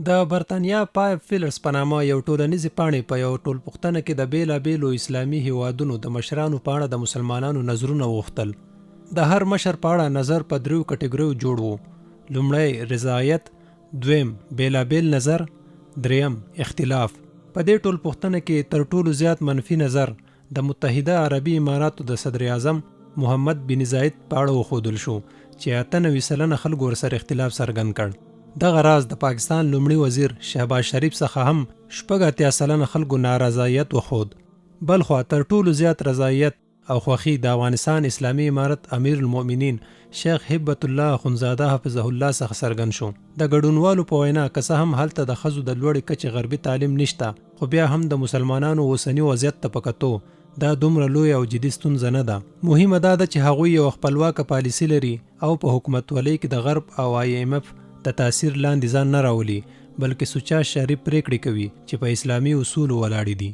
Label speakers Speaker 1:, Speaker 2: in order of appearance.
Speaker 1: د برتانیا پای فیلرز په نامه یو ټولنیزې پاڼې په یو ټولپوښتنه کې د بیلابیلو اسلامي هیوادونو د مشرانو په اړه د مسلمانانو نظرونه وغوښتل. د هر مشر په اړه نظر په 3 کټګوریو جوړ و. لومړی رضایت، دویم بیلابیل نظر، دریم اختلاف. په دې ټولپوښتنه کې تر ټولو زیات منفي نظر د متحده عربي اماراتو د صدر اعظم محمد بن زاید په اړه وښودل شو چې 98% خلکو ورسره اختلاف څرګند کړ. دغه راز د پاکستان لومړي وزیر شهباز شریف څخه هم 80% خلکو نارضایت وښود. بلخوا تر ټولو زیات رضایت او خوښي د افغانستان اسلامي امارت امیر المؤمنین شیخ هبت الله اخندزاده حفظه الله څخه څرګند شو. د ګډونوالو په وینا که څه هم هلته د ښځو د لوړې کچې غربي تعلیم نشته، خو بیا هم د مسلمانانو اوسني وضعیت ته په کتو دا دومره لوی او جدي ستونزه نه ده. مهمه دا ده چې هغوی یو خپلواکه پالیسي لري او په حکومتولۍ کې د غرب او IMF د تاثیر لاندې ځان نه راولي، بلکې سوچه شریف پریکړې کوي چې په اسلامي اصولو ولاړې دي.